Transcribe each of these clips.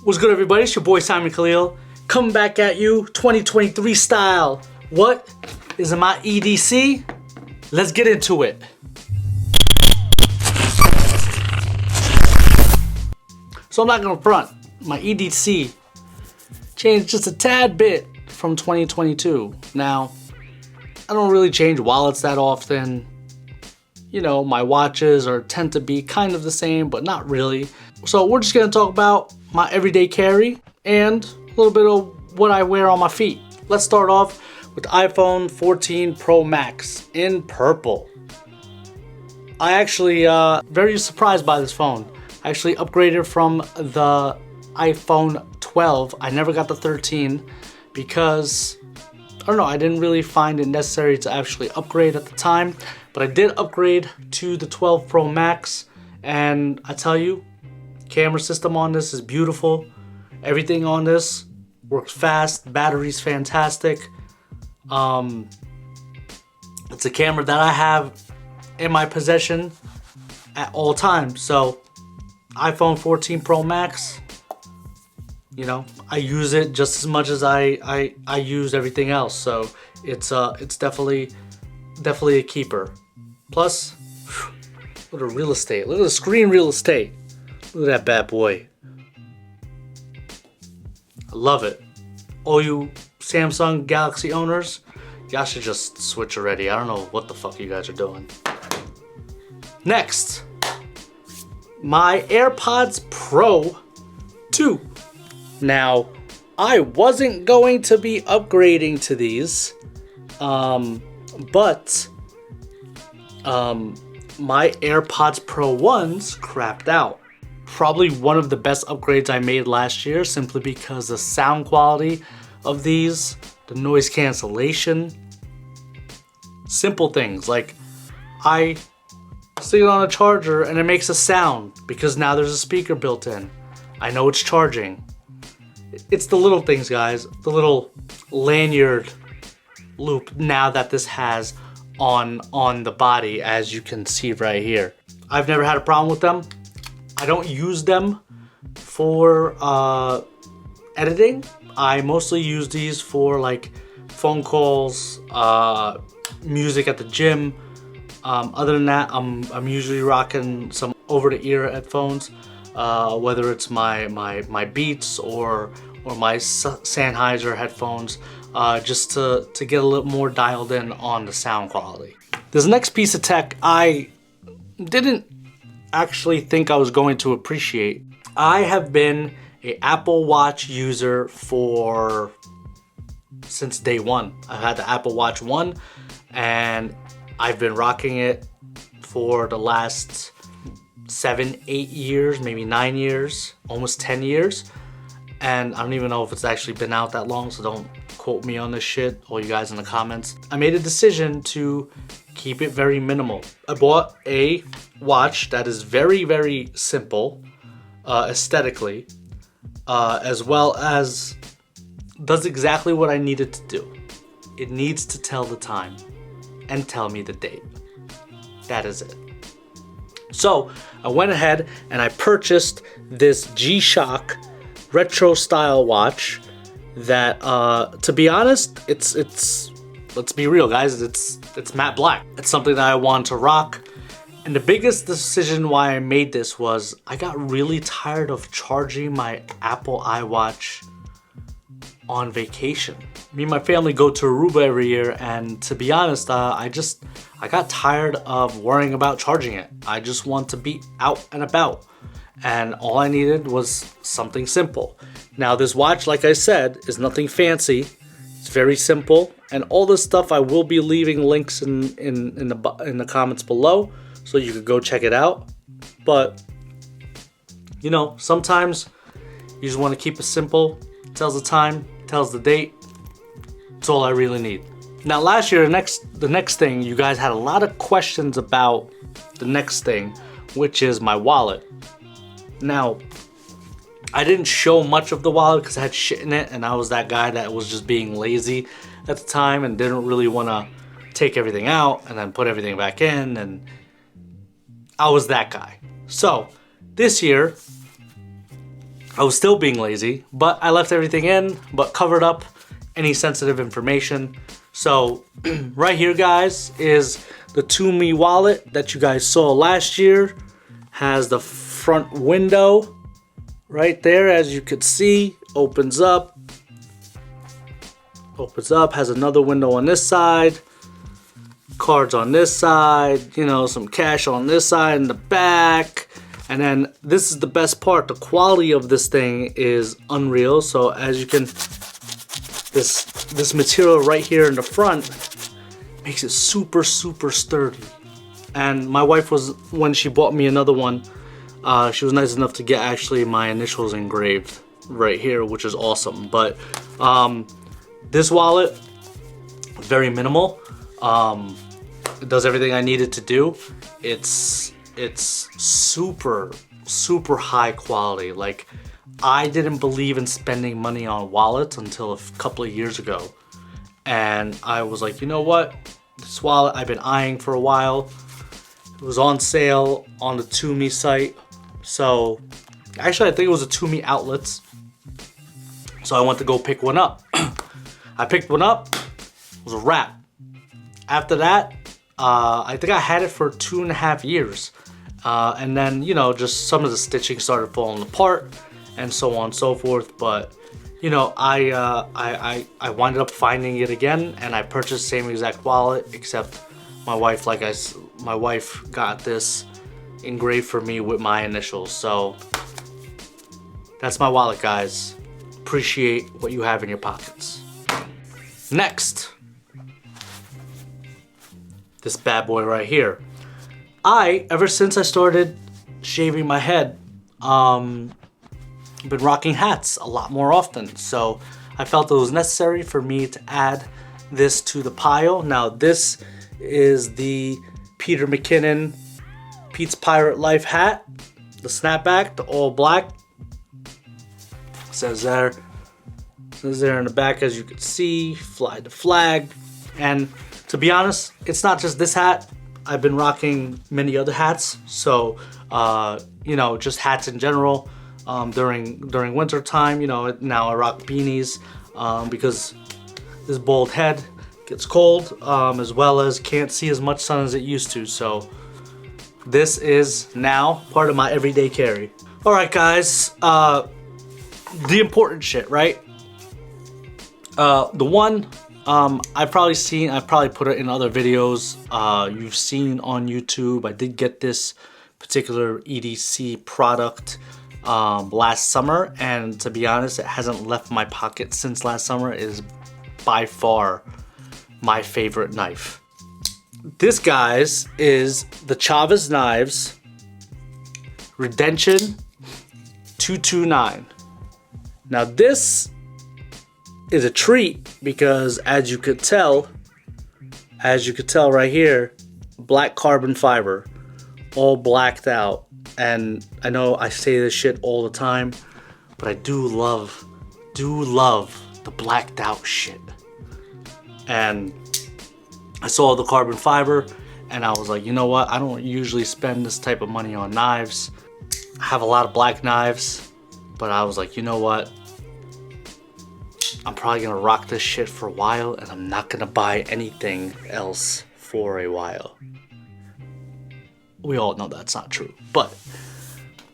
What's good, everybody? It's your boy Simon Khalil coming back at you 2023 style. What is in my EDC? Let's get into it. So I'm not gonna front. My EDC changed just a tad bit from 2022. Now, I don't really change wallets that often. You know, my watches tend to be kind of the same, but not really. So we're just gonna talk about my everyday carry and a little bit of what I wear on my feet. Let's start off with the iPhone 14 Pro Max in purple. I actually very surprised by this phone. I actually upgraded from the iPhone 12. I never got the 13 because I don't know, I didn't really find it necessary to actually upgrade at the time, but I did upgrade to the 12 Pro Max, and I tell you, camera system on this is beautiful. Everything on this works fast. Battery's fantastic. It's a camera that I have in my possession at all times. So iPhone 14 Pro Max, you know, I use it just as much as I use everything else. So it's definitely a keeper. Plus, look at the real estate. Look at the screen real estate. Look at that bad boy. I love it. All you Samsung Galaxy owners, y'all should just switch already. I don't know what the fuck you guys are doing. Next, my AirPods Pro 2. Now, I wasn't going to be upgrading to these, but my AirPods Pro 1s crapped out. Probably one of the best upgrades I made last year, simply because the sound quality of these, the noise cancellation, simple things like I stick it on a charger and it makes a sound because now there's a speaker built in. I know it's charging. It's the little things, guys. The little lanyard loop now that this has on the body, as you can see right here. I've never had a problem with them. I don't use them for editing. I mostly use these for like phone calls, music at the gym. Other than that, I'm usually rocking some over-the-ear headphones, whether it's my Beats or my Sennheiser headphones, just to get a little more dialed in on the sound quality. This next piece of tech I didn't actually think I was going to appreciate. I have been an Apple Watch user since day one. I've had the Apple Watch 1 and I've been rocking it for the last 7-8 years, maybe 9 years, almost 10 years. And I don't even know if it's actually been out that long, so don't quote me on this shit, all you guys in the comments. I made a decision to keep it very minimal. I bought a watch that is very, very simple aesthetically, as well as does exactly what I need it to do. It needs to tell the time and tell me the date. That is it. So I went ahead and I purchased this G-Shock retro style watch that, to be honest, it's let's be real, guys, it's matte black. It's something that I want to rock. And the biggest decision why I made this was I got really tired of charging my Apple iWatch on vacation. Me and my family go to Aruba every year, and to be honest, I got tired of worrying about charging it. I just want to be out and about, and all I needed was something simple. Now this watch, like I said, is nothing fancy. It's very simple, and all this stuff I will be leaving links in the comments below, so you could go check it out. But you know, sometimes you just want to keep it simple. It tells the time, tells the date. That's all I really need. Now last year, the next thing, you guys had a lot of questions about the next thing, which is my wallet. Now, I didn't show much of the wallet because I had shit in it, and I was that guy that was just being lazy at the time and didn't really want to take everything out and then put everything back in, and I was that guy. So this year, I was still being lazy, but I left everything in, but covered up any sensitive information. So right here, guys, is the Tumi wallet that you guys saw last year. Has the front window right there, as you could see, opens up, has another window on this side, cards on this side, you know, some cash on this side in the back. And then this is the best part, the quality of this thing is unreal. So as you can, this material right here in the front makes it super sturdy. And my wife was, when she bought me another one, she was nice enough to get actually my initials engraved right here, which is awesome. But this wallet, very minimal. It does everything I needed to do. It's super high quality. Like, I didn't believe in spending money on wallets until a couple of years ago. And I was like, you know what? This wallet I've been eyeing for a while. It was on sale on the Tumi site. So, actually I think it was a Tumi outlets. So I went to go pick one up. I picked one up, it was a wrap. After that, I think I had it for 2.5 years. And then, you know, just some of the stitching started falling apart and so on and so forth. But, you know, I winded up finding it again, and I purchased the same exact wallet, except my wife, my wife got this engraved for me with my initials. So that's my wallet, guys. Appreciate what you have in your pockets. Next, this bad boy right here. Ever since I started shaving my head, been rocking hats a lot more often. So I felt it was necessary for me to add this to the pile. Now this is the Peter McKinnon Pete's Pirate Life hat, the snapback, the all black. Says there in the back, as you can see, fly the flag. And to be honest, it's not just this hat. I've been rocking many other hats. So, you know, just hats in general. During winter time, you know, now I rock beanies because this bald head gets cold, as well as can't see as much sun as it used to. So this is now part of my everyday carry. All right, guys, the important shit, right? The one I've probably put it in other videos you've seen on YouTube. I did get this particular EDC product last summer, and to be honest, it hasn't left my pocket since last summer. It is by far my favorite knife. This, guys, is the Chavez Knives Redemption 229. Now this is a treat because, as you could tell right here, black carbon fiber, all blacked out. And I know I say this shit all the time, but I do love the blacked out shit. And I saw the carbon fiber and I was like, you know what? I don't usually spend this type of money on knives. I have a lot of black knives, but I was like, you know what? I'm probably gonna rock this shit for a while, and I'm not gonna buy anything else for a while. We all know that's not true, but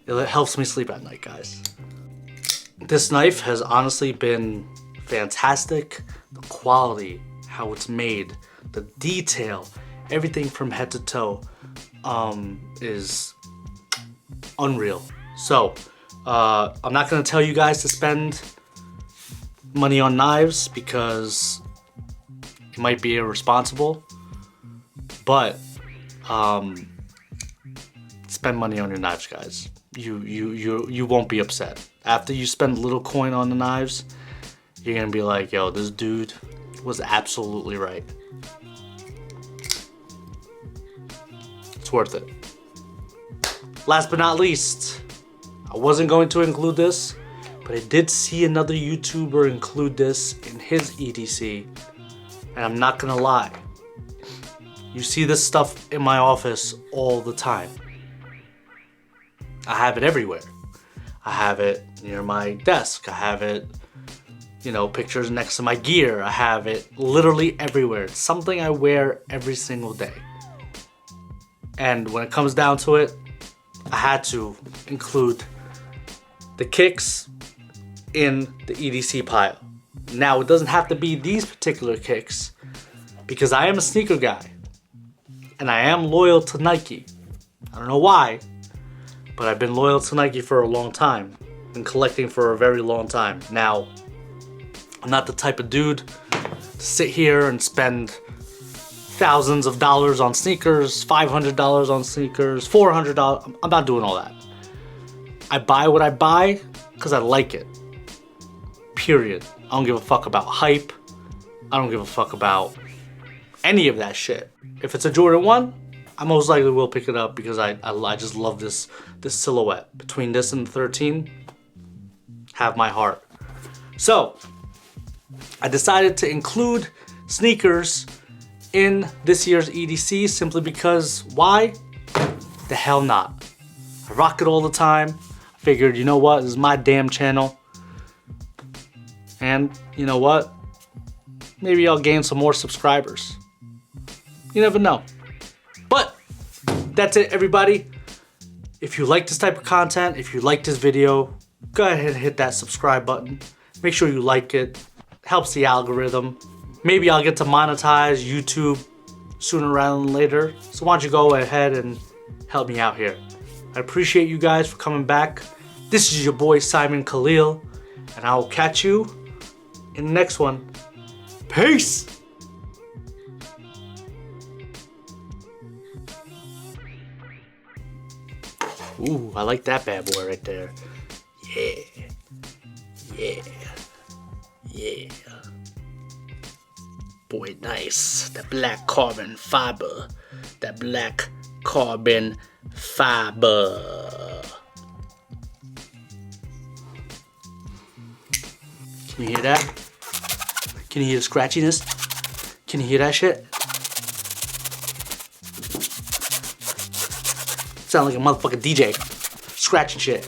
it helps me sleep at night, guys. This knife has honestly been fantastic. The quality, how it's made, the detail, everything from head to toe is unreal. So I'm not gonna tell you guys to spend money on knives because it might be irresponsible, but spend money on your knives, guys. You won't be upset. After you spend a little coin on the knives, you're gonna be like, yo, this dude was absolutely right. It's worth it. Last but not least, I wasn't going to include this, but I did see another YouTuber include this in his EDC, and I'm not gonna lie, you see this stuff in my office all the time. I have it everywhere. I have it near my desk. I have it, you know, pictures next to my gear. I have it literally everywhere. It's something I wear every single day. And when it comes down to it, I had to include the kicks in the EDC pile. Now, it doesn't have to be these particular kicks because I am a sneaker guy and I am loyal to Nike. I don't know why, but I've been loyal to Nike for a long time. Been collecting for a very long time. Now, I'm not the type of dude to sit here and spend thousands of dollars on sneakers, $500 on sneakers, $400. I'm not doing all that. I buy what I buy because I like it. Period. I don't give a fuck about hype. I don't give a fuck about any of that shit. If it's a Jordan 1, I most likely will pick it up because I just love this silhouette. Between this and the 13, have my heart. So, I decided to include sneakers in this year's EDC simply because, why? The hell not. I rock it all the time. I figured, you know what, this is my damn channel. And you know what? Maybe I'll gain some more subscribers. You never know. But that's it, everybody. If you like this type of content, if you like this video, go ahead and hit that subscribe button. Make sure you like it. Helps the algorithm. Maybe I'll get to monetize YouTube sooner rather than later. So why don't you go ahead and help me out here. I appreciate you guys for coming back. This is your boy Simon Khalil, and I will catch you in the next one. Peace! Ooh, I like that bad boy right there. Yeah. Yeah. Yeah. Boy, nice. That black carbon fiber. That black carbon fiber. Can you hear that? Can you hear the scratchiness? Can you hear that shit? Sound like a motherfucking DJ. Scratching shit.